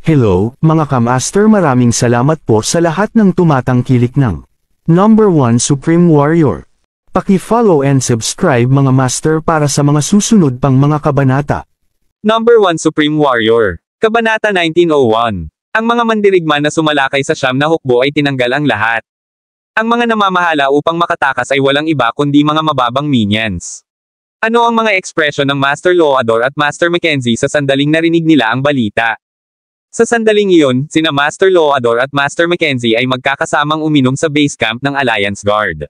Hello, mga kamaster, maraming salamat po sa lahat ng tumatangkilik ng Number 1 Supreme Warrior. Paki-follow and subscribe mga master para sa mga susunod pang mga kabanata. Number 1 Supreme Warrior. Kabanata 1901. Ang mga mandirigma na sumalakay sa Siyam na Hukbo ay tinanggal ang lahat. Ang mga namamahala upang makatakas ay walang iba kundi mga mababang minions. Ano ang mga ekspresyon ng Master Loador at Master Mackenzie sa sandaling narinig nila ang balita? Sa sandaling iyon, sina Master Loador at Master Mackenzie ay magkakasamang uminom sa base camp ng Alliance Guard.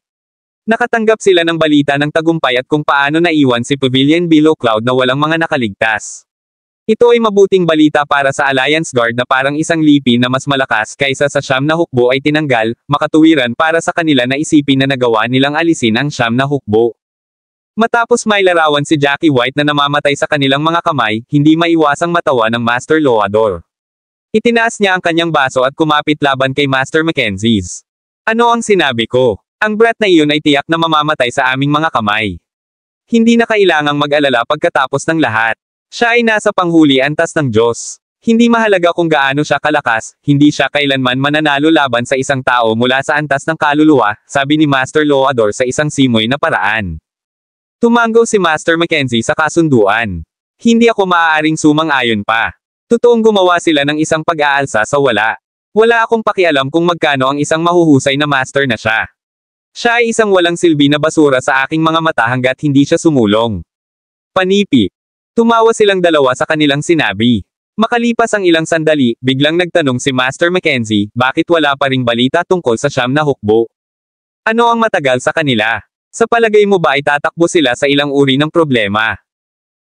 Nakatanggap sila ng balita ng tagumpay at kung paano naiwan si Pavilion Below Cloud na walang mga nakaligtas. Ito ay mabuting balita para sa Alliance Guard na parang isang lipi na mas malakas kaysa sa Siyam na Hukbo ay tinanggal, makatuwiran para sa kanila na isipin na nagawa nilang alisin ang Siyam na Hukbo. Matapos may larawan si Jackie White na namamatay sa kanilang mga kamay, hindi maiwasang matawa ng Master Loador. Itinaas niya ang kanyang baso at kumapit laban kay Master Mackenzie. Ano ang sinabi ko? Ang brat na iyon ay tiyak na mamamatay sa aming mga kamay. Hindi na kailangang mag-alala pagkatapos ng lahat. Siya ay nasa panghuli antas ng Diyos. Hindi mahalaga kung gaano siya kalakas, hindi siya kailanman mananalo laban sa isang tao mula sa antas ng kaluluwa, sabi ni Master Loador sa isang simoy na paraan. Tumango si Master Mackenzie sa kasunduan. Hindi ako maaaring sumang-ayon pa. Totoong gumawa sila ng isang pag-aalsa sa wala. Wala akong pakialam kung magkano ang isang mahuhusay na master na siya. Siya ay isang walang silbi na basura sa aking mga mata hanggat hindi siya sumulong. Panipi. Tumawa silang dalawa sa kanilang sinabi. Makalipas ang ilang sandali, biglang nagtanong si Master Mackenzie, bakit wala pa ring balita tungkol sa Siyam na Hukbo? Ano ang matagal sa kanila? Sa palagay mo ba ay tatakbo sila sa ilang uri ng problema?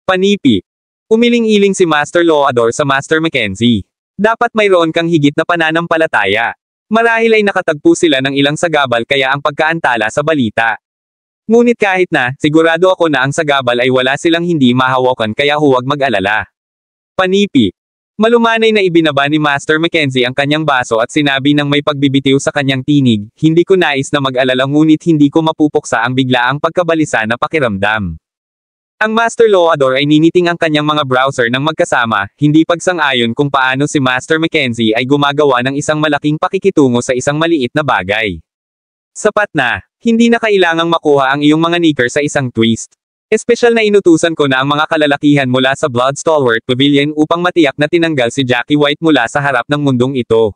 Panipi. Umiling-iling si Master Loador sa Master Mackenzie. Dapat mayroon kang higit na pananampalataya. Marahil ay nakatagpo sila ng ilang sagabal kaya ang pagkaantala sa balita. Ngunit kahit na, sigurado ako na ang sagabal ay wala silang hindi mahawakan kaya huwag mag-alala. Panipi. Malumanay na ibinaba ni Master Mackenzie ang kanyang baso at sinabi ng may pagbibitiw sa kanyang tinig, hindi ko nais na mag-alala ngunit hindi ko mapupuksa ang biglaang pagkabalisa na pakiramdam. Ang Master Loador ay niniting ang kanyang mga browser ng magkasama, hindi pagsang-ayon kung paano si Master Mackenzie ay gumagawa ng isang malaking pakikitungo sa isang maliit na bagay. Sapat na, hindi na kailangang makuha ang iyong mga knicker sa isang twist. Espesyal na inutusan ko na ang mga kalalakihan mula sa Blood Stalwart Pavilion upang matiyak na tinanggal si Jackie White mula sa harap ng mundong ito.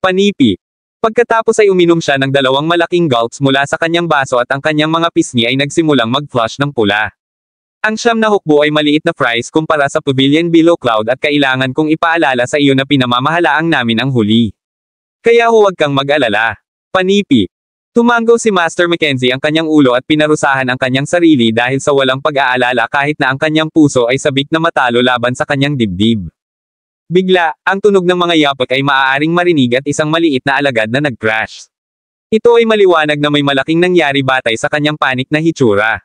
Panipi. Pagkatapos ay uminom siya ng dalawang malaking gulps mula sa kanyang baso at ang kanyang mga pisngi ay nagsimulang mag-flush ng pula. Ang Siyam na Hukbo ay maliit na prize kumpara sa Pavilion Below Cloud at kailangan kong ipaalala sa iyo na pinamamahalaang namin ang huli. Kaya huwag kang mag-alala. Panipi. Tumango si Master Mackenzie ang kanyang ulo at pinarusahan ang kanyang sarili dahil sa walang pag-aalala kahit na ang kanyang puso ay sabik na matalo laban sa kanyang dibdib. Bigla, ang tunog ng mga yapak ay maaaring marinig at isang maliit na alagad na nag-crash. Ito ay maliwanag na may malaking nangyari batay sa kanyang panik na hitsura.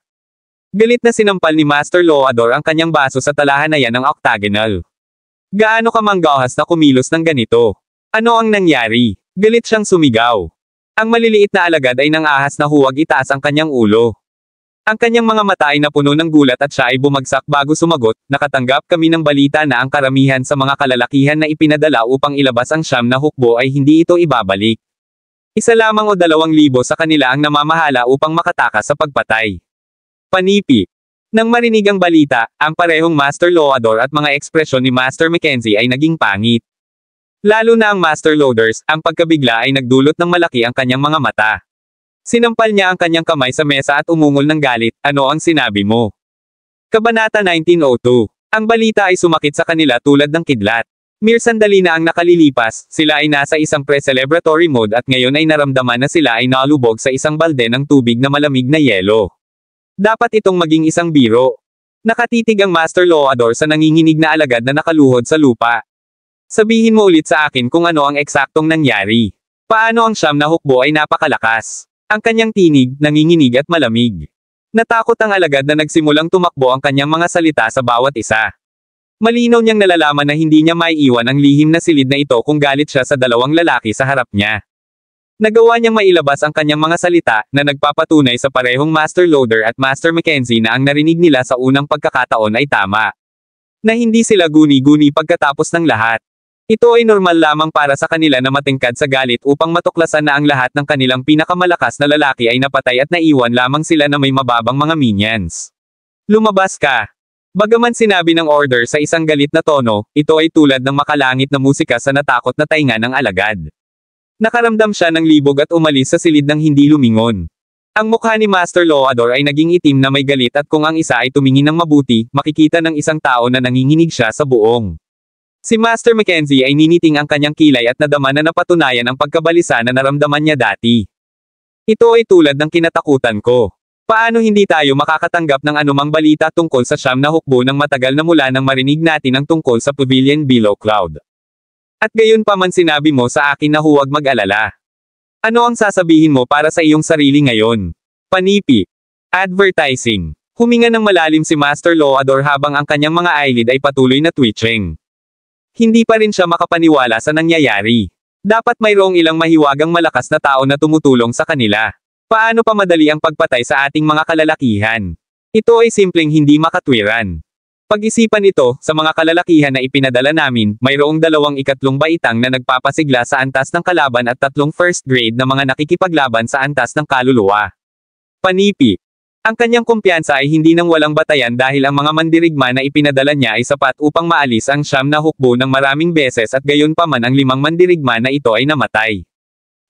Galit na sinampal ni Master Loador ang kanyang baso sa talahanayan ng octagonal. Gaano ka manggahas na kumilos ng ganito? Ano ang nangyari? Galit siyang sumigaw. Ang maliliit na alagad ay nangahas na huwag itaas ang kanyang ulo. Ang kanyang mga mata ay napuno ng gulat at siya ay bumagsak bago sumagot, nakatanggap kami ng balita na ang karamihan sa mga kalalakihan na ipinadala upang ilabas ang Siyam na Hukbo ay hindi ito ibabalik. Isa lamang o 2,000 sa kanila ang namamahala upang makatakas sa pagpatay. Panipi. Nang marinig ang balita, ang parehong Master Loador at mga ekspresyon ni Master Mackenzie ay naging pangit. Lalo na ang Master Loaders, ang pagkabigla ay nagdulot ng malaki ang kanyang mga mata. Sinampal niya ang kanyang kamay sa mesa at umungol ng galit, ano ang sinabi mo? Kabanata 1902. Ang balita ay sumakit sa kanila tulad ng kidlat. Mere sandali na ang nakalilipas, sila ay nasa isang pre-celebratory mode at ngayon ay naramdaman na sila ay nalubog sa isang balde ng tubig na malamig na yelo. Dapat itong maging isang biro. Nakatitig ang Master Loador sa nanginginig na alagad na nakaluhod sa lupa. Sabihin mo ulit sa akin kung ano ang eksaktong nangyari. Paano ang Siyam na Hukbo ay napakalakas? Ang kanyang tinig, nanginginig at malamig. Natakot ang alagad na nagsimulang tumakbo ang kanyang mga salita sa bawat isa. Malinaw niyang nalalaman na hindi niya maiiwan ang lihim na silid na ito kung galit siya sa dalawang lalaki sa harap niya. Nagawa niyang mailabas ang kanyang mga salita, na nagpapatunay sa parehong Master Loader at Master Mackenzie na ang narinig nila sa unang pagkakataon ay tama. Na hindi sila guni-guni pagkatapos ng lahat. Ito ay normal lamang para sa kanila na matingkad sa galit upang matuklasan na ang lahat ng kanilang pinakamalakas na lalaki ay napatay at naiwan lamang sila na may mababang mga minions. Lumabas ka! Bagaman sinabi ng order sa isang galit na tono, ito ay tulad ng makalangit na musika sa natakot na tainga ng alagad. Nakaramdam siya ng libog at umalis sa silid ng hindi lumingon. Ang mukha ni Master Loador ay naging itim na may galit at kung ang isa ay tumingin ng mabuti, makikita ng isang tao na nanginginig siya sa buong. Si Master Mackenzie ay niniting ang kanyang kilay at nadama na napatunayan ang pagkabalisa na naramdaman niya dati. Ito ay tulad ng kinatakutan ko. Paano hindi tayo makakatanggap ng anumang balita tungkol sa siyam na hukbo ng matagal na mula nang marinig natin ang tungkol sa Pavilion Below Cloud? At gayon pa man sinabi mo sa akin na huwag mag-alala. Ano ang sasabihin mo para sa iyong sarili ngayon? Panipi. Advertising. Huminga ng malalim si Master Loador habang ang kanyang mga eyelid ay patuloy na twitching. Hindi pa rin siya makapaniwala sa nangyayari. Dapat mayroong ilang mahiwagang malakas na tao na tumutulong sa kanila. Paano pa madali ang pagpatay sa ating mga kalalakihan? Ito ay simpleng hindi makatwiran. Pag-isipan ito, sa mga kalalakihan na ipinadala namin, mayroong 2 ikatlong baitang na nagpapasigla sa antas ng kalaban at 3 first grade na mga nakikipaglaban sa antas ng kaluluwa. Panipi. Ang kanyang kumpiyansa ay hindi nang walang batayan dahil ang mga mandirigma na ipinadala niya ay sapat upang maalis ang siyam na hukbo ng maraming beses at gayon pa man ang 5 mandirigma na ito ay namatay.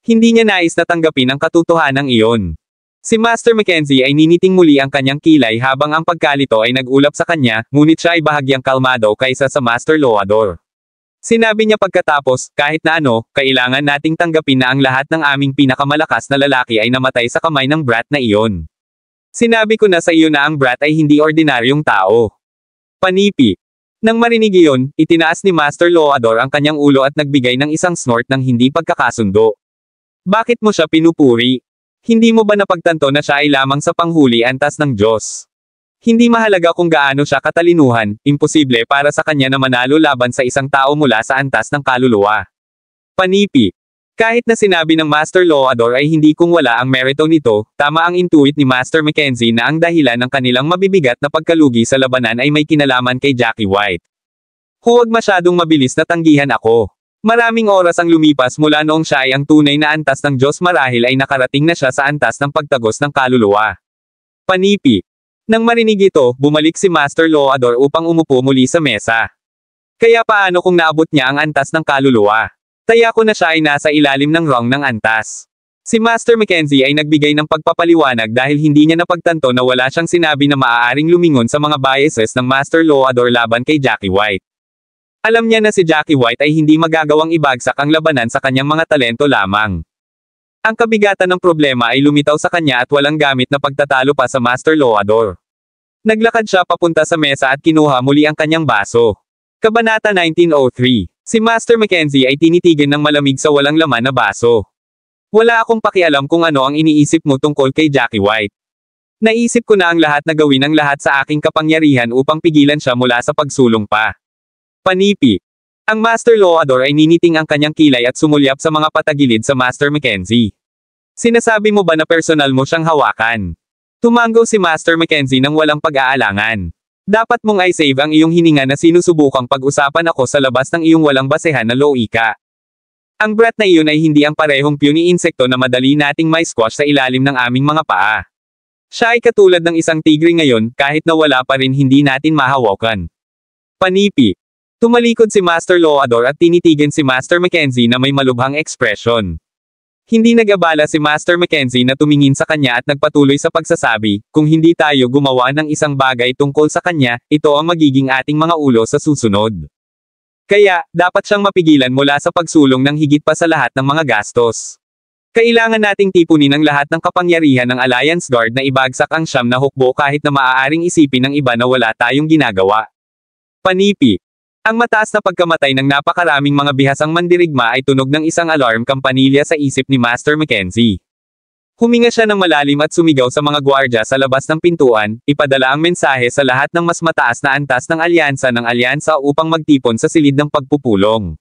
Hindi niya nais na tanggapin ang katotohanan iyon. Si Master Mackenzie ay niniting muli ang kanyang kilay habang ang pagkalito ay nag-ulap sa kanya, ngunit siya ay bahagyang kalmado kaysa sa Master Loador. Sinabi niya pagkatapos, kahit na ano, kailangan nating tanggapin na ang lahat ng aming pinakamalakas na lalaki ay namatay sa kamay ng brat na iyon. Sinabi ko na sa iyo na ang brat ay hindi ordinaryong tao. Panipi. Nang marinig iyon, itinaas ni Master Loador ang kanyang ulo at nagbigay ng isang snort ng hindi pagkakasundo. Bakit mo siya pinupuri? Hindi mo ba napagtanto na siya ay lamang sa panghuli antas ng Diyos? Hindi mahalaga kung gaano siya katalinuhan, imposible para sa kanya na manalo laban sa isang tao mula sa antas ng kaluluwa. Panipi. Kahit na sinabi ng Master Loador ay hindi kung wala ang merito nito, tama ang intuit ni Master Mackenzie na ang dahilan ng kanilang mabibigat na pagkalugi sa labanan ay may kinalaman kay Jackie White. Huwag masyadong mabilis na tanggihan ako. Maraming oras ang lumipas mula noong siya ay ang tunay na antas ng Diyos marahil ay nakarating na siya sa antas ng pagtagos ng kaluluwa. Panipi. Nang marinig ito, bumalik si Master Loador upang umupo muli sa mesa. Kaya paano kung naabot niya ang antas ng kaluluwa? Taya ko na siya ay nasa ilalim ng rung ng antas. Si Master Mackenzie ay nagbigay ng pagpapaliwanag dahil hindi niya napagtanto na wala siyang sinabi na maaaring lumingon sa mga biases ng Master Loador laban kay Jackie White. Alam niya na si Jackie White ay hindi magagawang ibagsak ang labanan sa kanyang mga talento lamang. Ang kabigatan ng problema ay lumitaw sa kanya at walang gamit na pagtatalo pa sa Master Loador. Naglakad siya papunta sa mesa at kinuha muli ang kanyang baso. Kabanata 1903. Si Master Mackenzie ay tinitigan ng malamig sa walang laman na baso. Wala akong pakialam kung ano ang iniisip mo tungkol kay Jackie White. Naisip ko na ang lahat na gawin ang lahat sa aking kapangyarihan upang pigilan siya mula sa pagsulong pa. Panipi. Ang Master Loador ay niniting ang kanyang kilay at sumulyap sa mga patagilid sa Master Mackenzie. Sinasabi mo ba na personal mo siyang hawakan? Tumanggo si Master Mackenzie nang walang pag-aalangan. Dapat mong i-save ang iyong hininga na sinusubukang pag-usapan ako sa labas ng iyong walang basehan na loika. Ang brat na iyon ay hindi ang parehong puny insekto na madali nating may squash sa ilalim ng aming mga paa. Siya ay katulad ng isang tigre ngayon, kahit na wala pa rin hindi natin mahawakan. Panipi. Tumalikod si Master Loador at tinitigan si Master Mackenzie na may malubhang ekspresyon. Hindi nag-abala si Master Mackenzie na tumingin sa kanya at nagpatuloy sa pagsasabi, kung hindi tayo gumawa ng isang bagay tungkol sa kanya, ito ang magiging ating mga ulo sa susunod. Kaya, dapat siyang mapigilan mula sa pagsulong ng higit pa sa lahat ng mga gastos. Kailangan nating tipunin ang lahat ng kapangyarihan ng Alliance Guard na ibagsak ang siyam na hukbo kahit na maaaring isipin ng iba na wala tayong ginagawa. Panipi. Ang mataas na pagkamatay ng napakaraming mga bihasang mandirigma ay tunog ng isang alarm kampanilya sa isip ni Master Mackenzie. Huminga siya ng malalim at sumigaw sa mga gwardya sa labas ng pintuan, ipadala ang mensahe sa lahat ng mas mataas na antas ng alyansa upang magtipon sa silid ng pagpupulong.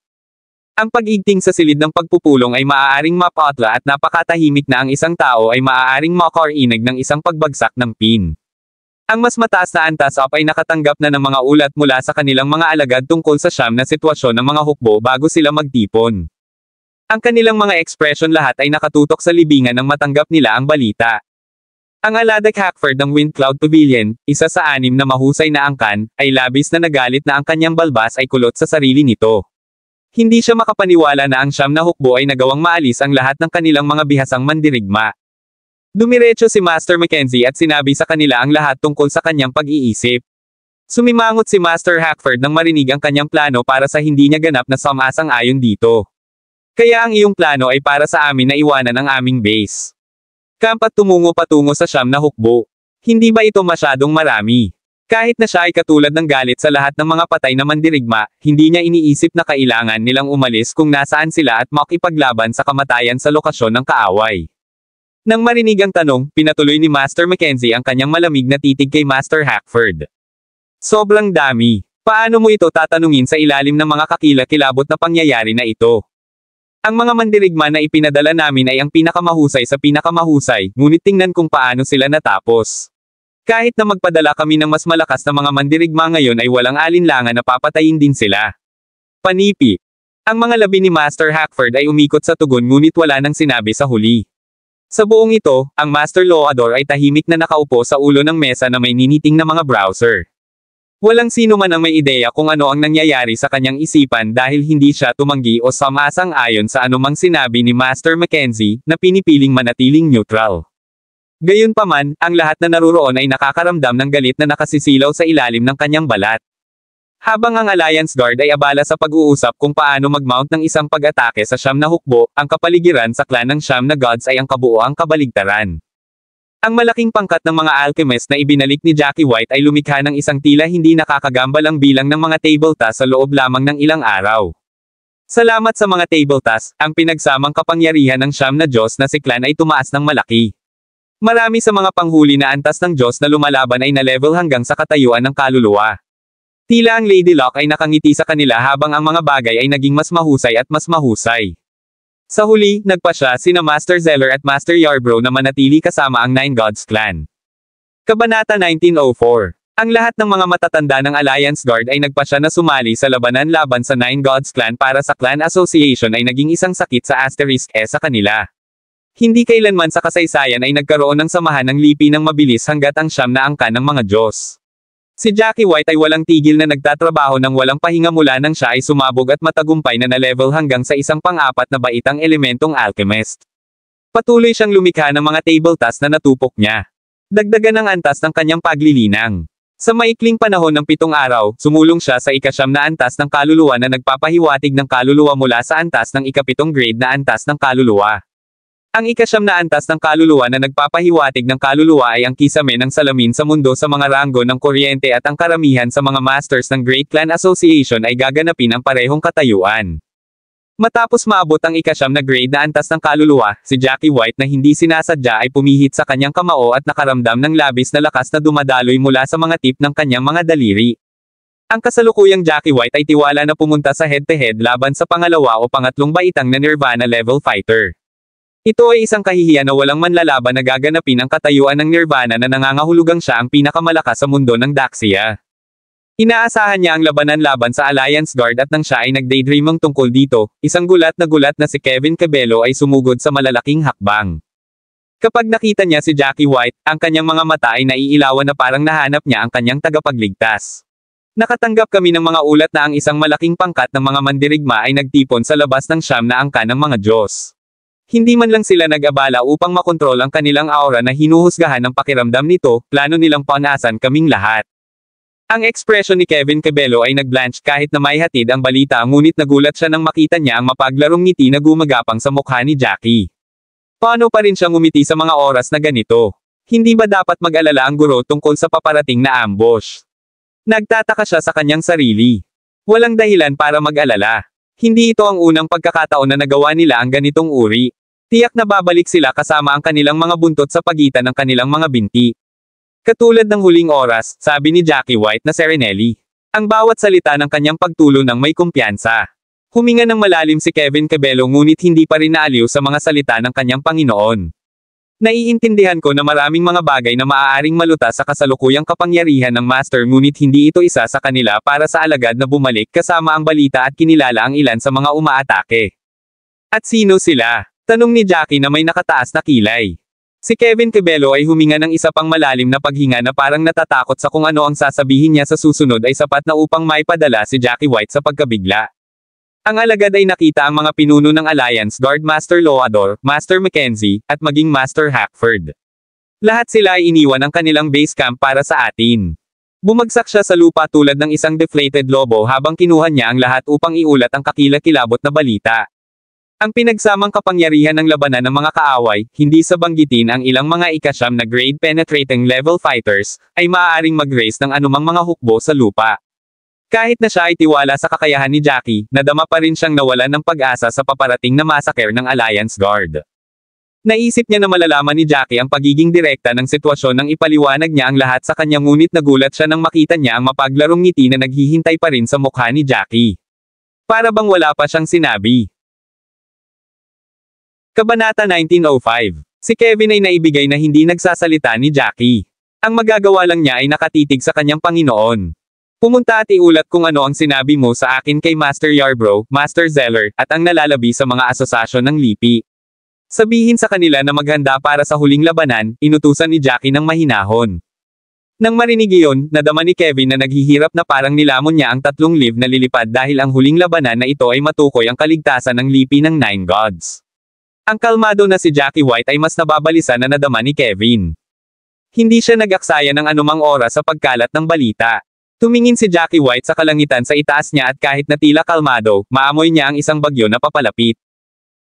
Ang pag-igting sa silid ng pagpupulong ay maaaring mapatla at napakatahimik na ang isang tao ay maaaring makarinig ng isang pagbagsak ng pin. Ang mas mataas na antas up ay nakatanggap na ng mga ulat mula sa kanilang mga alagad tungkol sa siyam na sitwasyon ng mga hukbo bago sila magtipon. Ang kanilang mga ekspresyon lahat ay nakatutok sa libingan nang matanggap nila ang balita. Ang Aladag Hackford ng Wind Cloud Pavilion, isa sa 6 na mahusay na angkan, ay labis na nagalit na ang kanyang balbas ay kulot sa sarili nito. Hindi siya makapaniwala na ang siyam na hukbo ay nagawang maalis ang lahat ng kanilang mga bihasang mandirigma. Dumiretso si Master Mackenzie at sinabi sa kanila ang lahat tungkol sa kanyang pag-iisip. Sumimangot si Master Hackford nang marinig ang kanyang plano para sa hindi niya ganap na sumasang-ayon dito. Kaya ang iyong plano ay para sa amin na iwanan ang aming base. Camp at tumungo patungo sa siyam na hukbo. Hindi ba ito masyadong marami? Kahit na siya ay katulad ng galit sa lahat ng mga patay na mandirigma, hindi niya iniisip na kailangan nilang umalis kung nasaan sila at makipaglaban sa kamatayan sa lokasyon ng kaaway. Nang marinig ang tanong, pinatuloy ni Master Mackenzie ang kanyang malamig na titig kay Master Hackford. Sobrang dami. Paano mo ito tatanungin sa ilalim ng mga kakilakilabot na pangyayari na ito? Ang mga mandirigma na ipinadala namin ay ang pinakamahusay sa pinakamahusay, ngunit tingnan kung paano sila natapos. Kahit na magpadala kami ng mas malakas na mga mandirigma ngayon ay walang alinlangan na papatayin din sila. Panipi. Ang mga labi ni Master Hackford ay umikot sa tugon ngunit wala nang sinabi sa huli. Sa buong ito, ang Master Loador ay tahimik na nakaupo sa ulo ng mesa na may niniting na mga browser. Walang sino man ang may ideya kung ano ang nangyayari sa kanyang isipan dahil hindi siya tumanggi o sumasang-ayon sa anumang sinabi ni Master Mackenzie na pinipiling manatiling neutral. Gayunpaman, ang lahat na naruroon ay nakakaramdam ng galit na nakasisilaw sa ilalim ng kanyang balat. Habang ang Alliance Guard ay abala sa pag-uusap kung paano mag-mount ng isang pag-atake sa siyam na hukbo, ang kapaligiran sa clan ng siyam na gods ay ang kabuoang kabaligtaran. Ang malaking pangkat ng mga alchemist na ibinalik ni Jackie White ay lumikha ng isang tila hindi nakakagambalang bilang ng mga table tasks sa loob lamang ng ilang araw. Salamat sa mga table tasks, ang pinagsamang kapangyarihan ng siyam na Diyos na si clan ay tumaas ng malaki. Marami sa mga panghuli na antas ng Diyos na lumalaban ay na-level hanggang sa katayuan ng kaluluwa. Tila ang Lady Luck ay nakangiti sa kanila habang ang mga bagay ay naging mas mahusay at mas mahusay. Sa huli, nagpa siya sina Master Zeller at Master Yarbrough na manatili kasama ang Nine Gods Clan. Kabanata 1904. Ang lahat ng mga matatanda ng Alliance Guard ay nagpa siya na sumali sa labanan laban sa Nine Gods Clan para sa Clan Association ay naging isang sakit sa asterisk sa kanila. Hindi kailanman sa kasaysayan ay nagkaroon ng samahan ng lipi ng mabilis hanggat ang siyam na angkan ng mga Diyos. Si Jackie White ay walang tigil na nagtatrabaho ng walang pahinga mula nang siya ay sumabog at matagumpay na na-level hanggang sa isang pang-apat na baitang elementong alchemist. Patuloy siyang lumikha ng mga table tasks na natupok niya. Dagdagan ang antas ng kanyang paglilinang. Sa maikling panahon ng 7 araw, sumulong siya sa ika-9 na antas ng kaluluwa na nagpapahiwatig ng kaluluwa mula sa antas ng ika-7 grade na antas ng kaluluwa. Ang ika-9 na antas ng kaluluwa na nagpapahiwatig ng kaluluwa ay ang kisame ng salamin sa mundo sa mga ranggo ng kuryente at ang karamihan sa mga masters ng Great Clan Association ay gaganapin ang parehong katayuan. Matapos maabot ang ika-9 na grade na antas ng kaluluwa, si Jackie White na hindi sinasadya ay pumihit sa kanyang kamao at nakaramdam ng labis na lakas na dumadaloy mula sa mga tip ng kanyang mga daliri. Ang kasalukuyang Jackie White ay tiwala na pumunta sa head-to-head laban sa pangalawa o pangatlong baitang na Nirvana level fighter. Ito ay isang kahihiyan na walang manlalaban na gaganapin ang katayuan ng Nirvana na nangangahulugang siya ang pinakamalakas sa mundo ng Daxia. Inaasahan niya ang labanan laban sa Alliance Guard at nang siya ay nag-daydreaming tungkol dito, isang gulat na si Kevin Cabello ay sumugod sa malalaking hakbang. Kapag nakita niya si Jackie White, ang kanyang mga mata ay naiilawan na parang nahanap niya ang kanyang tagapagligtas. Nakatanggap kami ng mga ulat na ang isang malaking pangkat ng mga mandirigma ay nagtipon sa labas ng siyam na angkan ng mga Diyos. Hindi man lang sila nag-abala upang makontrol ang kanilang aura na hinuhusgahan ng pakiramdam nito, plano nilang panasan kaming lahat. Ang ekspresyon ni Kevin Cabello ay nag-blanch kahit na may hatid ang balita ngunit nagulat siya nang makita niya ang mapaglarong ngiti na gumagapang sa mukha ni Jackie. Paano pa rin siyang ngumiti sa mga oras na ganito? Hindi ba dapat mag-alala ang guro tungkol sa paparating na ambush? Nagtataka siya sa kanyang sarili. Walang dahilan para mag-alala. Hindi ito ang unang pagkakataon na nagawa nila ang ganitong uri. Tiyak na babalik sila kasama ang kanilang mga buntot sa pagitan ng kanilang mga binti. Katulad ng huling oras, sabi ni Jackie White na Serenelli. Ang bawat salita ng kanyang pagtulo ng may kumpiyansa. Huminga ng malalim si Kevin Cabello ngunit hindi pa rin naaliw sa mga salita ng kanyang Panginoon. Naiintindihan ko na maraming mga bagay na maaaring malutas sa kasalukuyang kapangyarihan ng Master ngunit hindi ito isa sa kanila para sa alagad na bumalik kasama ang balita at kinilala ang ilan sa mga umaatake. At sino sila? Tanong ni Jackie na may nakataas na kilay. Si Kevin Cabello ay huminga ng isa pang malalim na paghinga na parang natatakot sa kung ano ang sasabihin niya sa susunod ay sapat na upang maipadala si Jackie White sa pagkabigla. Ang alagad ay nakita ang mga pinuno ng Alliance Guard Master Loador, Master Mackenzie, at maging Master Hackford. Lahat sila ay iniwan ang kanilang base camp para sa atin. Bumagsak siya sa lupa tulad ng isang deflated lobo habang kinuha niya ang lahat upang iulat ang kakilakilabot na balita. Ang pinagsamang kapangyarihan ng labanan ng mga kaaway, hindi sa banggitin ang ilang mga ikasyam na grade penetrating level fighters, ay maaaring mag-raise ng anumang mga hukbo sa lupa. Kahit na siya ay tiwala sa kakayahan ni Jackie, nadama pa rin siyang nawalan ng pag-asa sa paparating na massacre ng Alliance Guard. Naisip niya na malalaman ni Jackie ang pagiging direkta ng sitwasyon nang ipaliwanag niya ang lahat sa kanya ngunit nagulat siya nang makita niya ang mapaglarong ngiti na naghihintay pa rin sa mukha ni Jackie. Para bang wala pa siyang sinabi. Kabanata 1905. Si Kevin ay naibigay na hindi nagsasalita ni Jackie. Ang magagawa lang niya ay nakatitig sa kanyang Panginoon. Pumunta at iulat kung ano ang sinabi mo sa akin kay Master Yarbrough, Master Zeller, at ang nalalabi sa mga asosasyon ng lipi. Sabihin sa kanila na maghanda para sa huling labanan, inutusan ni Jackie ng mahinahon. Nang marinig iyon, nadama ni Kevin na naghihirap na parang nilamon niya ang 3 live na lilipad dahil ang huling labanan na ito ay matukoy ang kaligtasan ng lipi ng 9 gods. Ang kalmado na si Jackie White ay mas nababalisan na nadama ni Kevin. Hindi siya nag-aksaya ng anumang oras sa pagkalat ng balita. Tumingin si Jackie White sa kalangitan sa itaas niya at kahit na tila kalmado, maamoy niya ang isang bagyo na papalapit.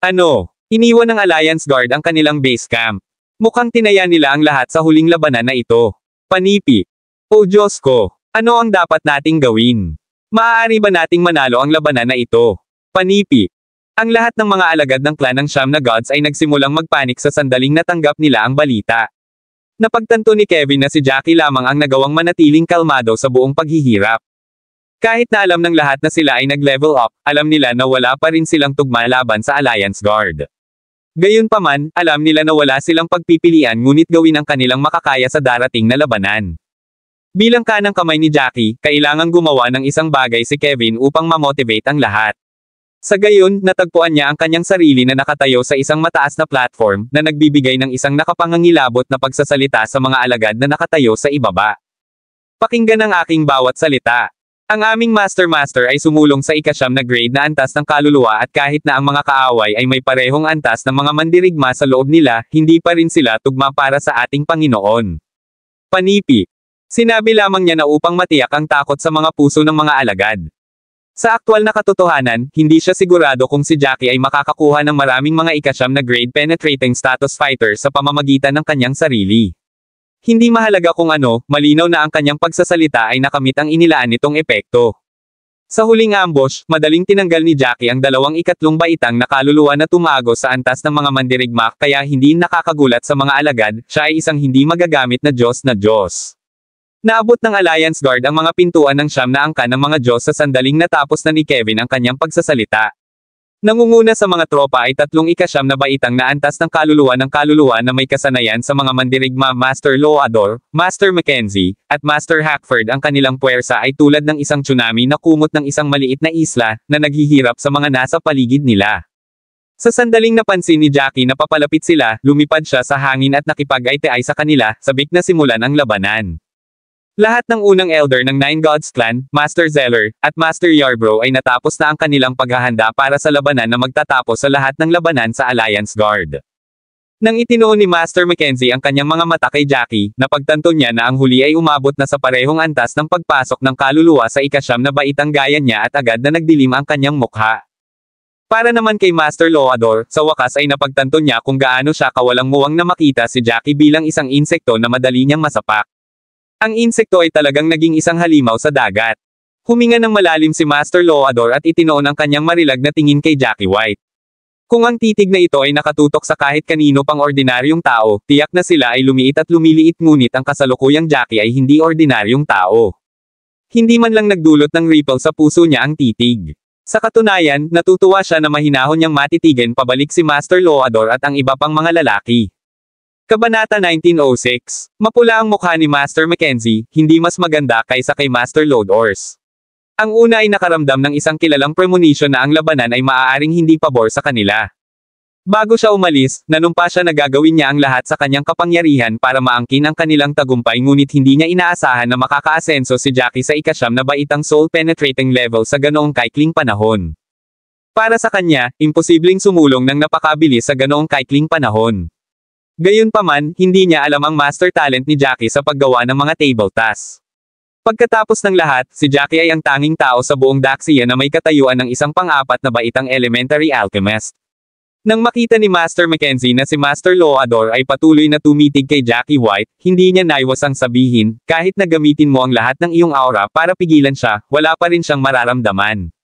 Ano? Iniwan ng Alliance Guard ang kanilang base camp. Mukhang tinaya nila ang lahat sa huling labanan na ito. Panipi. O Diyos ko, ano ang dapat nating gawin? Maaari ba nating manalo ang labanan na ito? Panipi. Ang lahat ng mga alagad ng clan ng Siyam na Gods ay nagsimulang magpanik sa sandaling natanggap nila ang balita. Napagtanto ni Kevin na si Jackie lamang ang nagawang manatiling kalmado sa buong paghihirap. Kahit na alam ng lahat na sila ay nag-level up, alam nila na wala pa rin silang tugma laban sa Alliance Guard. Gayunpaman, alam nila na wala silang pagpipilian ngunit gawin ang kanilang makakaya sa darating na labanan. Bilang kanang kamay ni Jackie, kailangang gumawa ng isang bagay si Kevin upang mamotivate ang lahat. Sa gayon, natagpuan niya ang kanyang sarili na nakatayo sa isang mataas na platform, na nagbibigay ng isang nakapangangilabot na pagsasalita sa mga alagad na nakatayo sa ibaba. Pakinggan ang aking bawat salita. Ang aming Master ay sumulong sa ikasyam na grade na antas ng kaluluwa at kahit na ang mga kaaway ay may parehong antas ng mga mandirigma sa loob nila, hindi pa rin sila tugma para sa ating Panginoon. Panipi. Sinabi lamang niya na upang matiyak ang takot sa mga puso ng mga alagad. Sa aktwal na katotohanan, hindi siya sigurado kung si Jackie ay makakakuha ng maraming mga ikasyam na grade penetrating status fighter sa pamamagitan ng kanyang sarili. Hindi mahalaga kung ano, malinaw na ang kanyang pagsasalita ay nakamit ang inilaan nitong epekto. Sa huling ambush, madaling tinanggal ni Jackie ang 2 baitang na kaluluwa na tumago sa antas ng mga mandirigma kaya hindi nakakagulat sa mga alagad, siya ay isang hindi magagamit na Diyos na Diyos. Naabot ng Alliance Guard ang mga pintuan ng Siyam na angka ng mga Diyos sa sandaling natapos na ni Kevin ang kanyang pagsasalita. Nangunguna sa mga tropa ay 3 ikasyam na baitang na antas ng kaluluwa na may kasanayan sa mga mandirigma Master Loador, Master Mackenzie, at Master Hackford. Ang kanilang puwersa ay tulad ng isang tsunami na kumot ng isang maliit na isla, na naghihirap sa mga nasa paligid nila. Sa sandaling napansin ni Jackie na papalapit sila, lumipad siya sa hangin at nakipag-ay-tay sa kanila, sabik na simulan ang labanan. Lahat ng unang elder ng Nine Gods Clan, Master Zeller, at Master Yarbrough ay natapos na ang kanilang paghahanda para sa labanan na magtatapos sa lahat ng labanan sa Alliance Guard. Nang itinuon ni Master Mackenzie ang kanyang mga mata kay Jackie, napagtanto niya na ang huli ay umabot na sa parehong antas ng pagpasok ng kaluluwa sa ikasyam na baitang gaya niya at agad na nagdilim ang kanyang mukha. Para naman kay Master Loador, sa wakas ay napagtanto niya kung gaano siya kawalang muwang na makita si Jackie bilang isang insekto na madali niyang masapak. Ang insekto ay talagang naging isang halimaw sa dagat. Huminga ng malalim si Master Loador at itinoon ang kanyang marilag na tingin kay Jackie White. Kung ang titig na ito ay nakatutok sa kahit kanino pang ordinaryong tao, tiyak na sila ay lumiit at lumiliit ngunit ang kasalukuyang Jackie ay hindi ordinaryong tao. Hindi man lang nagdulot ng ripple sa puso niya ang titig. Sa katunayan, natutuwa siya na mahinahon niyang matitigan pabalik si Master Loador at ang iba pang mga lalaki. Kabanata 1906, mapula ang mukha ni Master Mackenzie, hindi mas maganda kaysa kay Master Lodors. Ang una ay nakaramdam ng isang kilalang premonition na ang labanan ay maaaring hindi pabor sa kanila. Bago siya umalis, nanumpa siya na gagawin niya ang lahat sa kanyang kapangyarihan para maangkin ang kanilang tagumpay ngunit hindi niya inaasahan na makakaasenso si Jackie sa ikasyam na baitang soul-penetrating level sa ganoong kaikling panahon. Para sa kanya, imposibleng sumulong ng napakabilis sa ganoong kaikling panahon. Gayunpaman, hindi niya alam ang master talent ni Jackie sa paggawa ng mga table tasks. Pagkatapos ng lahat, si Jackie ay ang tanging tao sa buong Daxia na may katayuan ng isang pang-apat na baitang elementary alchemist. Nang makita ni Master Mackenzie na si Master Loador ay patuloy na tumitig kay Jackie White, hindi niya naiwasang sabihin, kahit na gamitin mo ang lahat ng iyong aura para pigilan siya, wala pa rin siyang mararamdaman.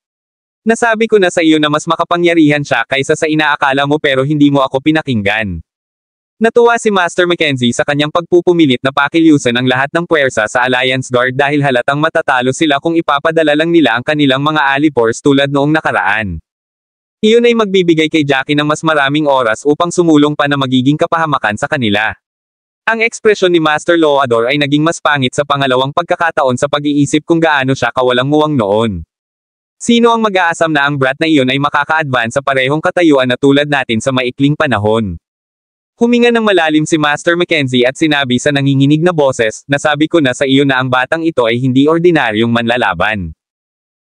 Nasabi ko na sa iyo na mas makapangyarihan siya kaysa sa inaakala mo pero hindi mo ako pinakinggan. Natuwa si Master Mackenzie sa kanyang pagpupumilit na pakilyusan ang lahat ng puwersa sa Alliance Guard dahil halatang matatalo sila kung ipapadala lang nila ang kanilang mga alipores tulad noong nakaraan. Iyon ay magbibigay kay Jackie ng mas maraming oras upang sumulong pa na magiging kapahamakan sa kanila. Ang ekspresyon ni Master Loador ay naging mas pangit sa pangalawang pagkakataon sa pag-iisip kung gaano siya kawalang muwang noon. Sino ang mag-aasam na ang brat na iyon ay makaka-advance sa parehong katayuan na tulad natin sa maikling panahon? Huminga ng malalim si Master Mackenzie at sinabi sa nanginginig na boses, nasabi ko na sa iyo na ang batang ito ay hindi ordinaryong manlalaban.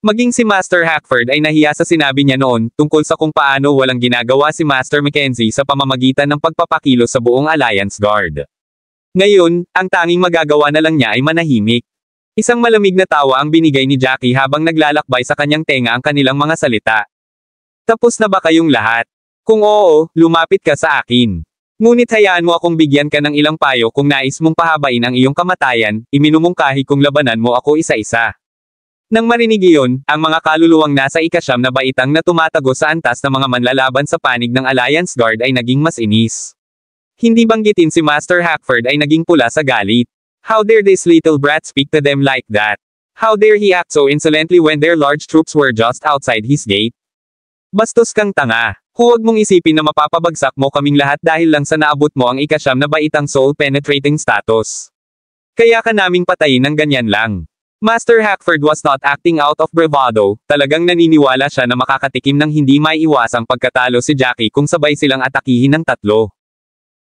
Maging si Master Hackford ay nahiya sa sinabi niya noon, tungkol sa kung paano walang ginagawa si Master Mackenzie sa pamamagitan ng pagpapakilo sa buong Alliance Guard. Ngayon, ang tanging magagawa na lang niya ay manahimik. Isang malamig na tawa ang binigay ni Jackie habang naglalakbay sa kanyang tenga ang kanilang mga salita. Tapos na ba kayong lahat? Kung oo, lumapit ka sa akin. Ngunit hayaan mo akong bigyan ka ng ilang payo kung nais mong pahabain ang iyong kamatayan, iminumungkahi kong labanan mo ako isa-isa. Nang marinig iyon, ang mga kaluluwang nasa ikasyam na baitang na tumatago sa antas ng mga manlalaban sa panig ng Alliance Guard ay naging mas inis. Hindi banggitin si Master Hackford ay naging pula sa galit. How dare this little brat speak to them like that? How dare he act so insolently when their large troops were just outside his gate? Bastos kang tanga. Huwag mong isipin na mapapabagsak mo kaming lahat dahil lang sa naabot mo ang ikasyam na baitang soul-penetrating status. Kaya ka naming patayin ng ganyan lang. Master Hackford was not acting out of bravado, talagang naniniwala siya na makakatikim ng hindi maiiwasang pagkatalo si Jackie kung sabay silang atakihin ng tatlo.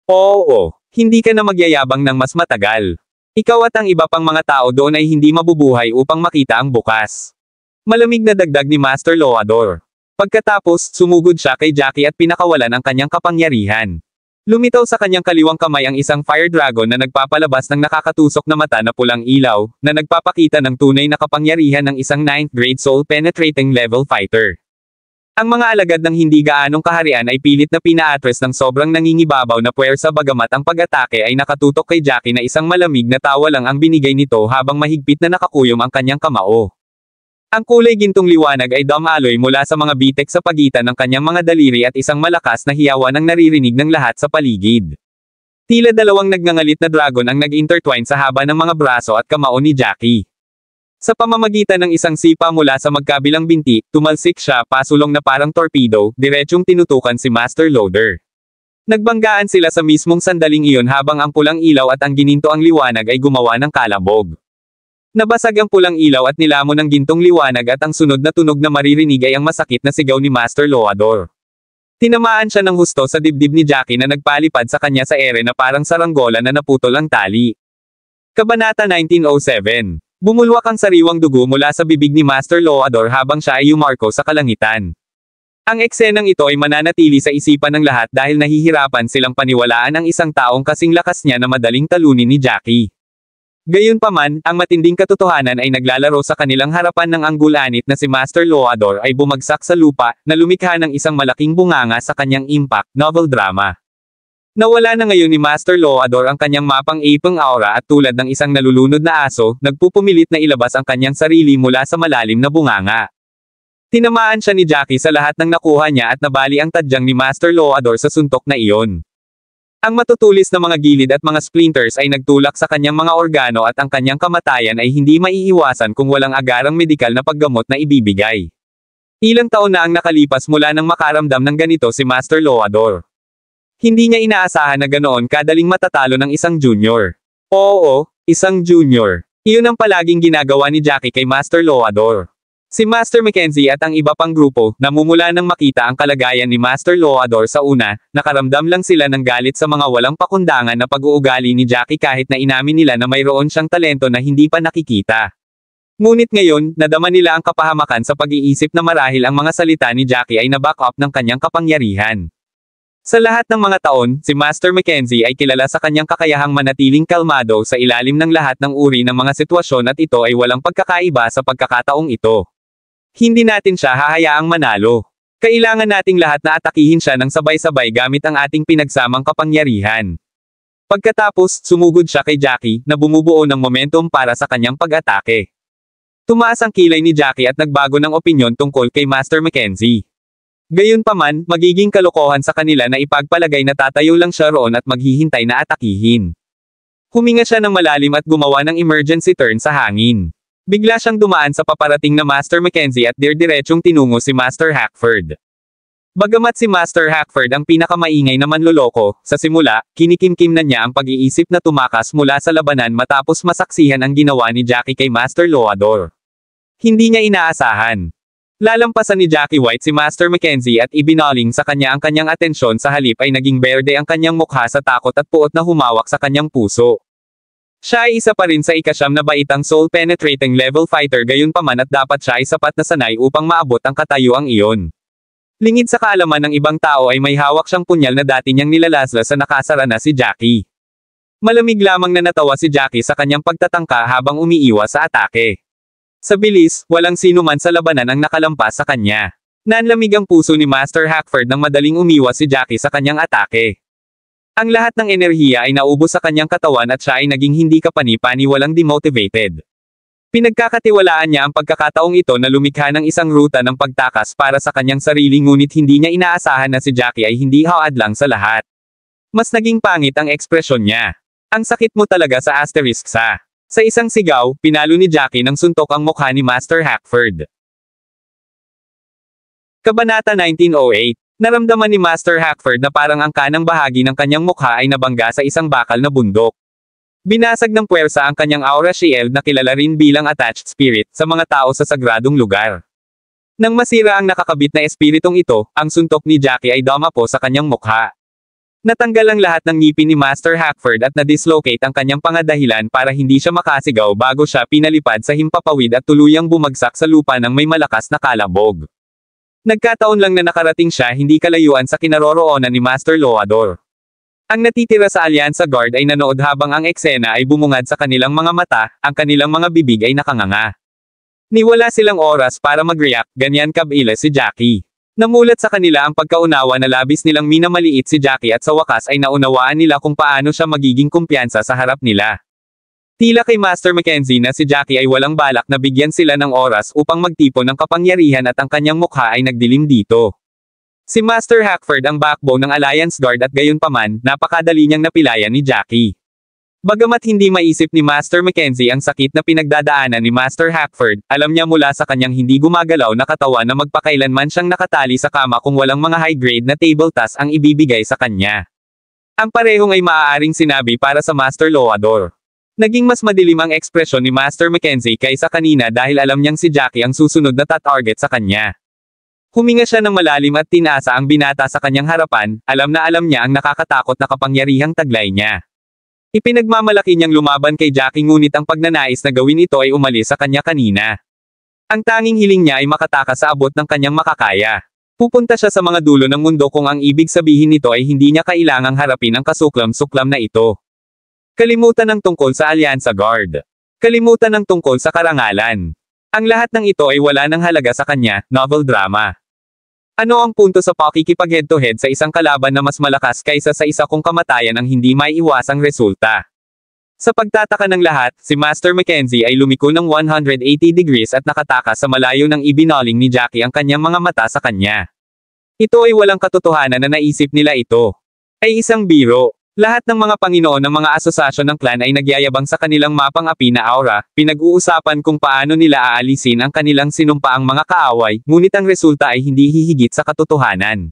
Oo, hindi ka na magyayabang ng mas matagal. Ikaw at ang iba pang mga tao doon ay hindi mabubuhay upang makita ang bukas. Malamig na dagdag ni Master Loador. Pagkatapos, sumugod siya kay Jackie at pinakawalan ang kanyang kapangyarihan. Lumitaw sa kanyang kaliwang kamay ang isang fire dragon na nagpapalabas ng nakakatusok na mata na pulang ilaw, na nagpapakita ng tunay na kapangyarihan ng isang 9th grade soul-penetrating level fighter. Ang mga alagad ng hindi gaanong kaharian ay pilit na pinaatres ng sobrang nangingibabaw na puwersa bagamat ang pag-atake ay nakatutok kay Jackie na isang malamig na tawa lang ang binigay nito habang mahigpit na nakakuyom ang kanyang kamao. Ang kulay gintong liwanag ay dumaloy mula sa mga bitek sa pagitan ng kanyang mga daliri at isang malakas na hiyawan ang naririnig ng lahat sa paligid. Tila dalawang nagngangalit na dragon ang nag-intertwine sa haba ng mga braso at kamao ni Jackie. Sa pamamagitan ng isang sipa mula sa magkabilang binti, tumalsik siya pasulong na parang torpedo, diretsyong tinutukan si Master Loader. Nagbanggaan sila sa mismong sandaling iyon habang ang pulang ilaw at ang ginintoang liwanag ay gumawa ng kalabog. Nabasag ang pulang ilaw at nilamon ng gintong liwanag at ang sunod na tunog na maririnig ay ang masakit na sigaw ni Master Loador. Tinamaan siya ng husto sa dibdib ni Jackie na nagpalipad sa kanya sa ere na parang saranggola na naputol ang tali. Kabanata 1907. Bumulwak ang sariwang dugo mula sa bibig ni Master Loador habang siya ay yumarko sa kalangitan. Ang eksenang ito ay mananatili sa isipan ng lahat dahil nahihirapan silang paniwalaan ang isang taong kasing lakas niya na madaling talunin ni Jackie. Gayunpaman, ang matinding katotohanan ay naglalaro sa kanilang harapan ng anggulanit na si Master Loador ay bumagsak sa lupa, na lumikha ng isang malaking bunganga sa kanyang impact novel drama. Nawala na ngayon ni Master Loador ang kanyang mapang-ipang aura at tulad ng isang nalulunod na aso, nagpupumilit na ilabas ang kanyang sarili mula sa malalim na bunganga. Tinamaan siya ni Jackie sa lahat ng nakuha niya at nabali ang tadyang ni Master Loador sa suntok na iyon. Ang matutulis na mga gilid at mga splinters ay nagtulak sa kanyang mga organo at ang kanyang kamatayan ay hindi maiiwasan kung walang agarang medikal na paggamot na ibibigay. Ilang taon na ang nakalipas mula nang makaramdam ng ganito si Master Loador. Hindi niya inaasahan na ganoon kadaling matatalo ng isang junior. Oo, isang junior. Iyon ang palaging ginagawa ni Jackie kay Master Loador. Si Master Mackenzie at ang iba pang grupo, namumula nang makita ang kalagayan ni Master Loador sa una, nakaramdam lang sila ng galit sa mga walang pakundangan na pag-uugali ni Jackie kahit na inamin nila na mayroon siyang talento na hindi pa nakikita. Ngunit ngayon, nadama nila ang kapahamakan sa pag-iisip na marahil ang mga salita ni Jackie ay na-back up ng kanyang kapangyarihan. Sa lahat ng mga taon, si Master Mackenzie ay kilala sa kanyang kakayahang manatiling kalmado sa ilalim ng lahat ng uri ng mga sitwasyon at ito ay walang pagkakaiba sa pagkakataong ito. Hindi natin siya hahayaang manalo. Kailangan nating lahat na atakihin siya ng sabay-sabay gamit ang ating pinagsamang kapangyarihan. Pagkatapos, sumugod siya kay Jackie na bumubuo ng momentum para sa kanyang pag-atake. Tumaas ang kilay ni Jackie at nagbago ng opinyon tungkol kay Master Mackenzie. Gayunpaman, magiging kalokohan sa kanila na ipagpalagay na tatayo lang siya roon at maghihintay na atakihin. Huminga siya ng malalim at gumawa ng emergency turn sa hangin. Bigla siyang dumaan sa paparating na Master Mackenzie at diretsong tinungo si Master Hackford. Bagamat si Master Hackford ang pinakamaingay na manloloko, sa simula, kinikimkim na niya ang pag-iisip na tumakas mula sa labanan matapos masaksihan ang ginawa ni Jackie kay Master Loador. Hindi niya inaasahan. Lalampasan ni Jackie White si Master Mackenzie at ibinaling sa kanya ang kanyang atensyon sa halip ay naging berde ang kanyang mukha sa takot at puot na humawak sa kanyang puso. Siya ay isa pa rin sa ikasyam na baitang soul-penetrating level fighter gayunpaman at dapat siya ay sapat na sanay upang maabot ang katayuang iyon. Lingid sa kaalaman ng ibang tao ay may hawak siyang punyal na dati niyang nilalaslas sa nakasara na si Jackie. Malamig lamang na natawa si Jackie sa kanyang pagtatangka habang umiiwas sa atake. Sa bilis, walang sino man sa labanan ang nakalampas sa kanya. Nanlamig ang puso ni Master Hackford nang madaling umiwas si Jackie sa kanyang atake. Ang lahat ng enerhiya ay naubos sa kanyang katawan at siya ay naging hindi kapani-pani walang demotivated. Pinagkakatiwalaan niya ang pagkakataong ito na lumikha ng isang ruta ng pagtakas para sa kanyang sarili ngunit hindi niya inaasahan na si Jackie ay hindi haad lang sa lahat. Mas naging pangit ang ekspresyon niya. Ang sakit mo talaga sa asterisk sa. Sa isang sigaw, pinalo ni Jackie ng suntok ang mukha ni Master Hackford. Kabanata 1908. Naramdaman ni Master Hackford na parang ang kanang bahagi ng kanyang mukha ay nabangga sa isang bakal na bundok. Binasag ng puwersa ang kanyang aura shield na kilala rin bilang attached spirit sa mga tao sa sagradong lugar. Nang masira ang nakakabit na espiritong ito, ang suntok ni Jackie ay dumapo sa kanyang mukha. Natanggal ang lahat ng ngipin ni Master Hackford at na-dislocate ang kanyang pangadahilan para hindi siya makasigaw bago siya pinalipad sa himpapawid at tuluyang bumagsak sa lupa ng may malakas na kalabog. Nagkataon lang na nakarating siya hindi kalayuan sa kinaroroonan ni Master Loador. Ang natitira sa Alyansa Guard ay nanood habang ang eksena ay bumungad sa kanilang mga mata, ang kanilang mga bibig ay nakanganga. Niwala silang oras para mag-react, ganyan kabila si Jackie. Namulat sa kanila ang pagkaunawa na labis nilang minamaliit si Jackie at sa wakas ay naunawaan nila kung paano siya magiging kumpiyansa sa harap nila. Tila kay Master Mackenzie na si Jackie ay walang balak na bigyan sila ng oras upang magtipon ng kapangyarihan at ang kanyang mukha ay nagdilim dito. Si Master Hackford ang backbone ng Alliance Guard at gayunpaman, napakadali niyang napilayan ni Jackie. Bagamat hindi maisip ni Master Mackenzie ang sakit na pinagdadaanan ni Master Hackford, alam niya mula sa kanyang hindi gumagalaw na katawan na magpakailanman siyang nakatali sa kama kung walang mga high-grade na table task ang ibibigay sa kanya. Ang parehong ay maaaring sinabi para sa Master Loador. Naging mas madilim ang ekspresyon ni Master Mackenzie kaysa kanina dahil alam niyang si Jackie ang susunod na target sa kanya. Huminga siya ng malalim at tinasa ang binata sa kanyang harapan, alam na alam niya ang nakakatakot na kapangyarihang taglay niya. Ipinagmamalaki niyang lumaban kay Jackie ngunit ang pagnanais na gawin ito ay umalis sa kanya kanina. Ang tanging hiling niya ay makatakas sa abot ng kanyang makakaya. Pupunta siya sa mga dulo ng mundo kung ang ibig sabihin nito ay hindi niya kailangang harapin ang kasuklam-suklam na ito. Kalimutan ng tungkol sa Alyansa Guard. Kalimutan ng tungkol sa karangalan. Ang lahat ng ito ay wala ng halaga sa kanya, novel drama. Ano ang punto sa pakikipag-head-to-head sa isang kalaban na mas malakas kaysa sa isa kung kamatayan ang hindi maiiwasang resulta? Sa pagtataka ng lahat, si Master Mackenzie ay lumiko ng 180 degrees at nakatakas sa malayo ng ibinaling ni Jackie ang kanyang mga mata sa kanya. Ito ay walang katotohanan na naisip nila ito. Ay isang biro. Lahat ng mga Panginoon ng mga asosasyon ng clan ay nagyayabang sa kanilang mapang-api na aura, pinag-uusapan kung paano nila aalisin ang kanilang sinumpaang mga kaaway, ngunit ang resulta ay hindi hihigit sa katotohanan.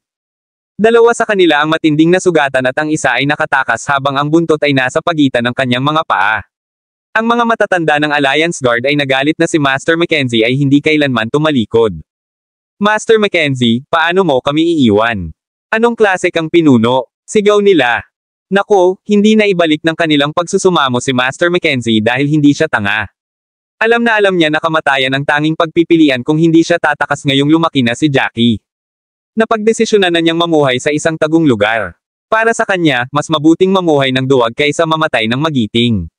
Dalawa sa kanila ang matinding nasugatan at ang isa ay nakatakas habang ang buntot ay nasa pagitan ng kanyang mga paa. Ang mga matatanda ng Alliance Guard ay nagalit na si Master Mackenzie ay hindi kailanman tumalikod. Master Mackenzie, paano mo kami iiwan? Anong klase kang pinuno? Sigaw nila. Nako, hindi na ibalik ng kanilang pagsusumamo si Master Mackenzie dahil hindi siya tanga. Alam na alam niya na kamatayan ang tanging pagpipilian kung hindi siya tatakas ngayong lumaki na si Jackie. Napagdesisyonan na niyang mamuhay sa isang tagong lugar. Para sa kanya, mas mabuting mamuhay ng duwag kaysa mamatay ng magiting.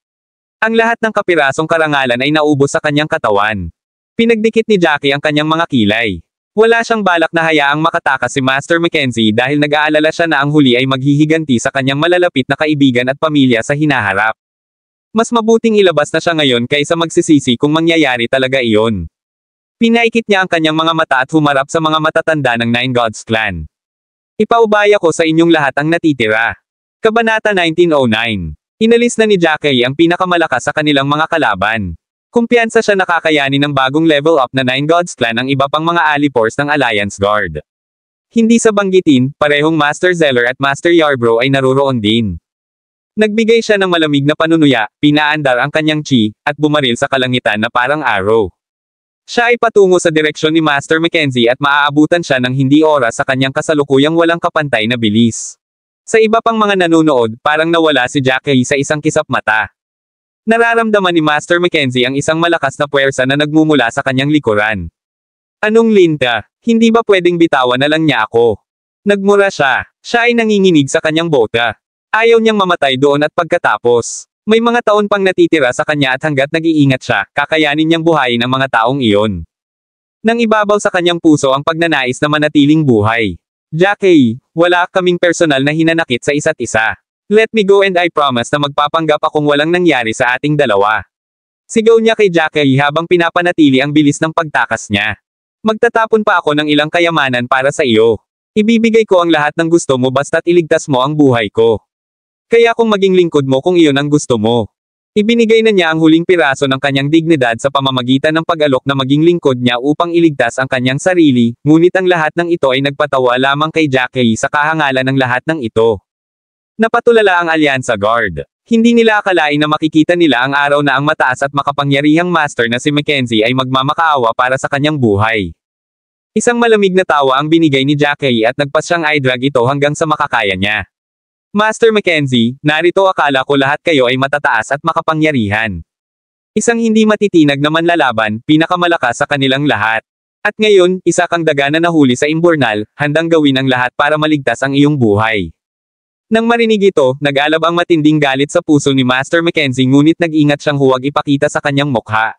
Ang lahat ng kapirasong karangalan ay naubos sa kanyang katawan. Pinagdikit ni Jackie ang kanyang mga kilay. Wala siyang balak na hayaang makatakas si Master Mackenzie dahil nag-aalala siya na ang huli ay maghihiganti sa kanyang malalapit na kaibigan at pamilya sa hinaharap. Mas mabuting ilabas na siya ngayon kaysa magsisisi kung mangyayari talaga iyon. Pinaikit niya ang kanyang mga mata at humarap sa mga matatanda ng Nine Gods Clan. Ipaubaya ko sa inyong lahat ang natitira. Kabanata 1909. Inalis na ni Jackie ang pinakamalakas sa kanilang mga kalaban. Kumpiyansa siya nakakayanin ng bagong level up na Nine Gods Clan ang iba pang mga alipors ng Alliance Guard. Hindi sa banggitin, parehong Master Zeller at Master Yarbrough ay naruroon din. Nagbigay siya ng malamig na panunuya, pinaandar ang kanyang chi, at bumaril sa kalangitan na parang arrow. Siya ay patungo sa direksyon ni Master Mackenzie at maaabutan siya ng hindi oras sa kanyang kasalukuyang walang kapantay na bilis. Sa iba pang mga nanonood, parang nawala si Jackie sa isang kisap mata. Nararamdaman ni Master Mackenzie ang isang malakas na puwersa na nagmumula sa kanyang likuran. Anong linta? Hindi ba pwedeng bitawan na lang niya ako? Nagmura siya. Siya ay nanginginig sa kanyang bota. Ayaw niyang mamatay doon at pagkatapos. May mga taon pang natitira sa kanya at hanggat nag-iingat siya, kakayanin niyang buhayin ang mga taong iyon. Nang ibabaw sa kanyang puso ang pagnanais na manatiling buhay. Jackie, wala kaming personal na hinanakit sa isa't isa. Let me go and I promise na magpapanggap akong walang nangyari sa ating dalawa. Sigaw niya kay Jackie habang pinapanatili ang bilis ng pagtakas niya. Magtatapon pa ako ng ilang kayamanan para sa iyo. Ibibigay ko ang lahat ng gusto mo basta't iligtas mo ang buhay ko. Kaya kung maging lingkod mo kung iyon ang gusto mo. Ibinigay na niya ang huling piraso ng kanyang dignidad sa pamamagitan ng pag-alok na maging lingkod niya upang iligtas ang kanyang sarili, ngunit ang lahat ng ito ay nagpatawa lamang kay Jackie sa kahangalan ng lahat ng ito. Napatulala ang Alyansa Guard. Hindi nila akalain na makikita nila ang araw na ang mataas at makapangyarihang master na si Mackenzie ay magmamakaawa para sa kanyang buhay. Isang malamig na tawa ang binigay ni Jackie at nagpas siyang i-drag ito hanggang sa makakaya niya. Master Mackenzie, narito akala ko lahat kayo ay matataas at makapangyarihan. Isang hindi matitinag na manlalaban, pinakamalakas sa kanilang lahat. At ngayon, isa kang daga na nahuli sa imburnal, handang gawin ang lahat para maligtas ang iyong buhay. Nang marinig ito, nag-alab ang matinding galit sa puso ni Master Mackenzie ngunit nag-ingat siyang huwag ipakita sa kanyang mukha.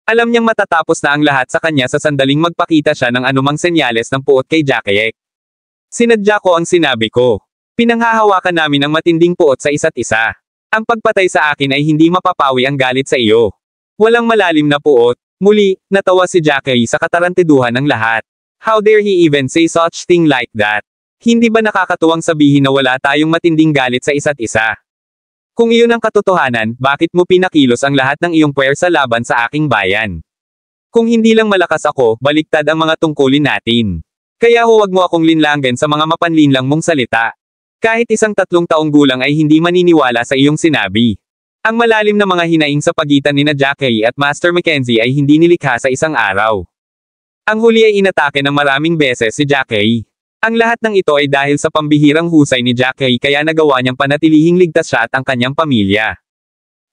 Alam niyang matatapos na ang lahat sa kanya sa sandaling magpakita siya ng anumang senyales ng puot kay Jackie. Sinadya ko ang sinabi ko. Pinanghahawakan namin ang matinding puot sa isa't isa. Ang pagpatay sa akin ay hindi mapapawi ang galit sa iyo. Walang malalim na puot. Muli, natawa si Jackie sa katarantiduhan ng lahat. How dare he even say such thing like that? Hindi ba nakakatuwang sabihin na wala tayong matinding galit sa isa't isa? Kung iyon ang katotohanan, bakit mo pinakilos ang lahat ng iyong puwersa laban sa aking bayan? Kung hindi lang malakas ako, baliktad ang mga tungkulin natin. Kaya huwag mo akong linlangan sa mga mapanlinlang mong salita. Kahit isang 3 taong gulang ay hindi maniniwala sa iyong sinabi. Ang malalim na mga hinaing sa pagitan ni Jackie at Master Mackenzie ay hindi nilikha sa isang araw. Ang huli ay inatake ng maraming beses si Jackie. Ang lahat ng ito ay dahil sa pambihirang husay ni Jackie kaya nagawa niyang panatilihing ligtas siya at ang kanyang pamilya.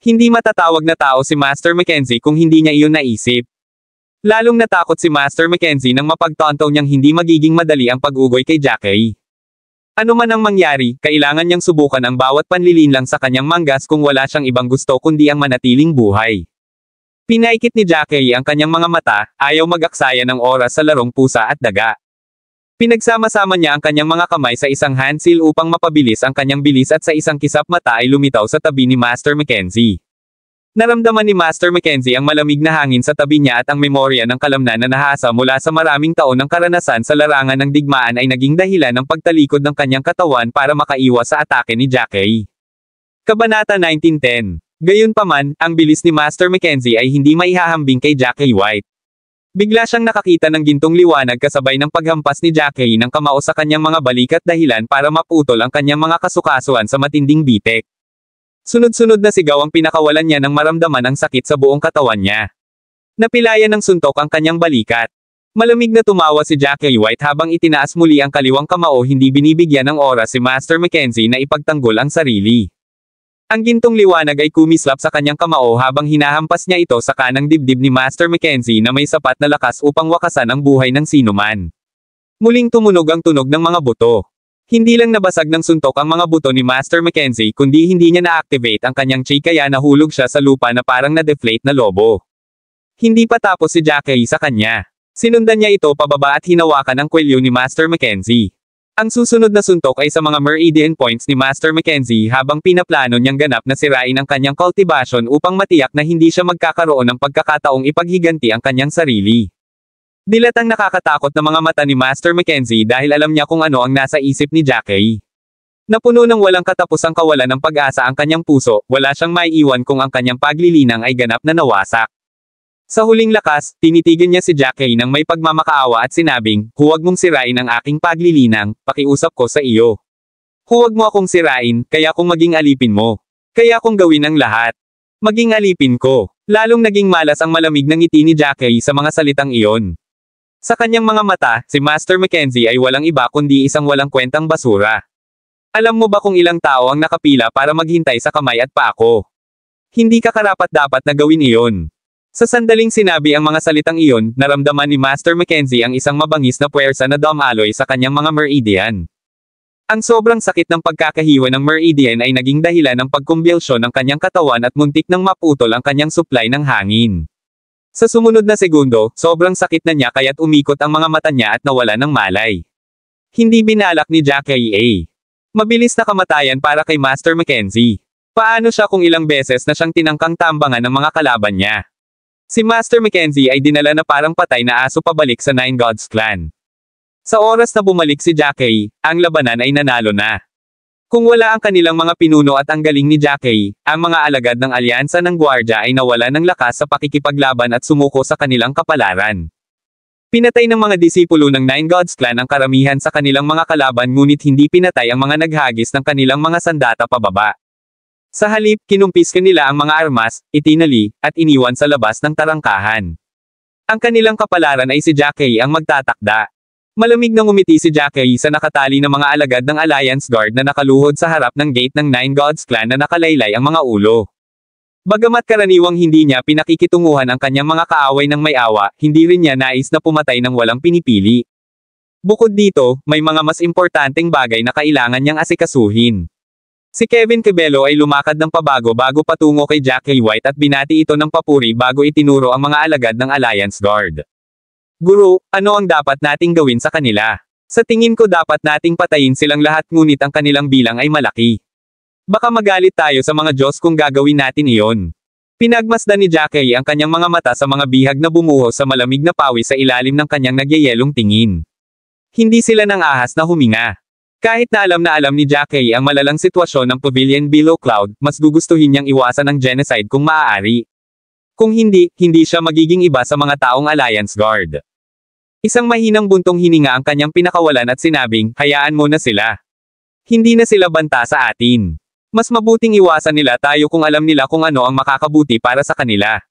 Hindi matatawag na tao si Master Mackenzie kung hindi niya iyon naisip. Lalong natakot si Master Mackenzie nang mapagtanto niyang hindi magiging madali ang pag-ugoy kay Jackie. Ano man ang mangyari, kailangan niyang subukan ang bawat panlilinlang sa kanyang manggas kung wala siyang ibang gusto kundi ang manatiling buhay. Pinaikit ni Jackie ang kanyang mga mata, ayaw mag-aksaya ng oras sa larong pusa at daga. Pinagsama-sama niya ang kanyang mga kamay sa isang handsil upang mapabilis ang kanyang bilis at sa isang kisap mata ay lumitaw sa tabi ni Master Mackenzie. Naramdaman ni Master Mackenzie ang malamig na hangin sa tabi niya at ang memorya ng kalamnan na nahasa mula sa maraming taon ng karanasan sa larangan ng digmaan ay naging dahilan ng pagtalikod ng kanyang katawan para makaiwas sa atake ni Jackie. Kabanata 1910. Gayunpaman, ang bilis ni Master Mackenzie ay hindi maihahambing kay Jackie White. Bigla siyang nakakita ng gintong liwanag kasabay ng paghampas ni Jackie ng kamao sa kanyang mga balikat dahilan para maputol ang kanyang mga kasukasuan sa matinding bitek. Sunod-sunod na sigaw ang pinakawalan niya nang maramdaman ang sakit sa buong katawan niya. Napilayan ng suntok ang kanyang balikat. Malamig na tumawa si Jackie White habang itinaas muli ang kaliwang kamao, hindi binibigyan ng oras si Master Mackenzie na ipagtanggol ang sarili. Ang gintong liwanag ay kumislap sa kanyang kamao habang hinahampas niya ito sa kanang dibdib ni Master Mackenzie na may sapat na lakas upang wakasan ang buhay ng sinuman. Muling tumunog ang tunog ng mga buto. Hindi lang nabasag ng suntok ang mga buto ni Master Mackenzie kundi hindi niya na-activate ang kanyang chi kaya nahulog siya sa lupa na parang na-deflate na lobo. Hindi pa tapos si Jackie sa kanya. Sinundan niya ito pababa at hinawakan ang kwelyo ni Master Mackenzie. Ang susunod na suntok ay sa mga meridian points ni Master Mackenzie habang pinaplano niyang ganap na sirain ang kanyang cultivation upang matiyak na hindi siya magkakaroon ng pagkakataong ipaghiganti ang kanyang sarili. Dilatang nakakatakot na mga mata ni Master Mackenzie dahil alam niya kung ano ang nasa isip ni Jackie. Napuno ng walang katapusang kawalan ng pag-asa ang kanyang puso, wala siyang maiiwan kung ang kanyang paglilinang ay ganap na nawasak. Sa huling lakas, tinitigan niya si Jackie nang may pagmamakaawa at sinabing, "Huwag mong sirain ang aking paglilinang, pakiusap ko sa iyo. Huwag mo akong sirain, kaya kung maging alipin mo. Kaya kung gawin ang lahat. Maging alipin ko." Lalong naging malas ang malamig ng ngiti ni Jackie sa mga salitang iyon. Sa kanyang mga mata, si Master Mackenzie ay walang iba kundi isang walang kwentang basura. Alam mo ba kung ilang tao ang nakapila para maghintay sa kamay at paa ko? Hindi ka karapat-dapat na gawin iyon. Sa sandaling sinabi ang mga salitang iyon, naramdaman ni Master Mackenzie ang isang mabangis na puwersa na dumaloy sa kanyang mga meridian. Ang sobrang sakit ng pagkakahiwa ng meridian ay naging dahilan ng pagkumbulsyon ng kanyang katawan at muntik nang maputol ang kanyang supply ng hangin. Sa sumunod na segundo, sobrang sakit na niya kaya't umikot ang mga mata niya at nawala ng malay. Hindi binalak ni Jackie A. Mabilis na kamatayan para kay Master Mackenzie. Paano siya kung ilang beses na siyang tinangkang tambangan ng mga kalaban niya? Si Master Mackenzie ay dinala na parang patay na aso pabalik sa Nine Gods Clan. Sa oras na bumalik si Jackie, ang labanan ay nanalo na. Kung wala ang kanilang mga pinuno at ang galing ni Jackie, ang mga alagad ng alyansa ng gwardya ay nawala ng lakas sa pakikipaglaban at sumuko sa kanilang kapalaran. Pinatay ng mga disipulo ng Nine Gods Clan ang karamihan sa kanilang mga kalaban ngunit hindi pinatay ang mga naghagis ng kanilang mga sandata pababa. Sa halip, kinumpis nila ang mga armas, itinali, at iniwan sa labas ng tarangkahan. Ang kanilang kapalaran ay si Jackie ang magtatakda. Malamig na ngumiti si Jackie sa nakatali na mga alagad ng Alliance Guard na nakaluhod sa harap ng gate ng Nine Gods Clan na nakalaylay ang mga ulo. Bagamat karaniwang hindi niya pinakikitunguhan ang kanyang mga kaaway ng may awa, hindi rin niya nais na pumatay ng walang pinipili. Bukod dito, may mga mas importanteng bagay na kailangan niyang asikasuhin. Si Kevin Cabello ay lumakad ng pabago bago patungo kay Jackie White at binati ito ng papuri bago itinuro ang mga alagad ng Alliance Guard. "Guro, ano ang dapat nating gawin sa kanila? Sa tingin ko dapat nating patayin silang lahat ngunit ang kanilang bilang ay malaki. Baka magalit tayo sa mga Diyos kung gagawin natin iyon." Pinagmasdan ni Jackie ang kanyang mga mata sa mga bihag na bumuhos sa malamig na pawis sa ilalim ng kanyang nagyayelong tingin. Hindi sila nang ahas na huminga. Kahit na alam ni Jackie ang malalang sitwasyon ng Pavilion Below Cloud, mas gugustuhin niyang iwasan ang genocide kung maaari. Kung hindi, hindi siya magiging iba sa mga taong Alliance Guard. Isang mahinang buntong hininga ang kanyang pinakawalan at sinabing, "Hayaan mo na sila. Hindi na sila banta sa atin. Mas mabuting iwasan nila tayo kung alam nila kung ano ang makakabuti para sa kanila."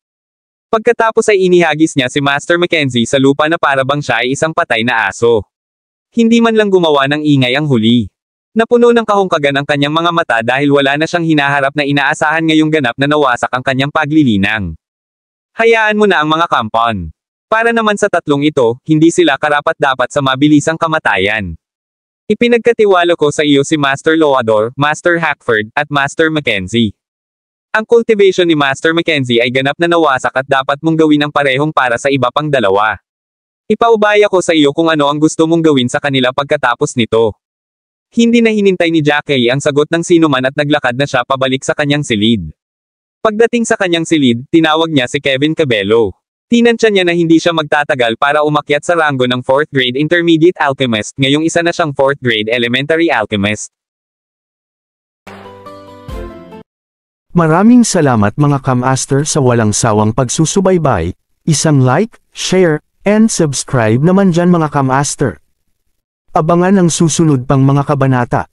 Pagkatapos ay inihagis niya si Master Mackenzie sa lupa na parabang siya ay isang patay na aso. Hindi man lang gumawa ng ingay ang huli. Napuno ng kahungkagan ang kanyang mga mata dahil wala na siyang hinaharap na inaasahan ngayong ganap na nawasak ang kanyang paglilinang. Hayaan mo na ang mga kampon. Para naman sa tatlong ito, hindi sila karapat-dapat sa mabilisang kamatayan. Ipinagkatiwala ko sa iyo si Master Loador, Master Hackford, at Master Mackenzie. Ang cultivation ni Master Mackenzie ay ganap na nawasak at dapat mong gawin ang parehong para sa iba pang dalawa. Ipaubaya ko sa iyo kung ano ang gusto mong gawin sa kanila pagkatapos nito. Hindi na hinintay ni Jackie ang sagot ng sinuman at naglakad na siya pabalik sa kanyang silid. Pagdating sa kanyang silid, tinawag niya si Kevin Cabello. Tinansya niya na hindi siya magtatagal para umakyat sa ranggo ng 4th grade Intermediate Alchemist, ngayong isa na siyang 4th grade Elementary Alchemist. Maraming salamat mga Kamaster sa walang sawang pagsusubaybay, isang like, share, And subscribe naman dyan mga ka-master. Abangan ang susunod pang mga kabanata.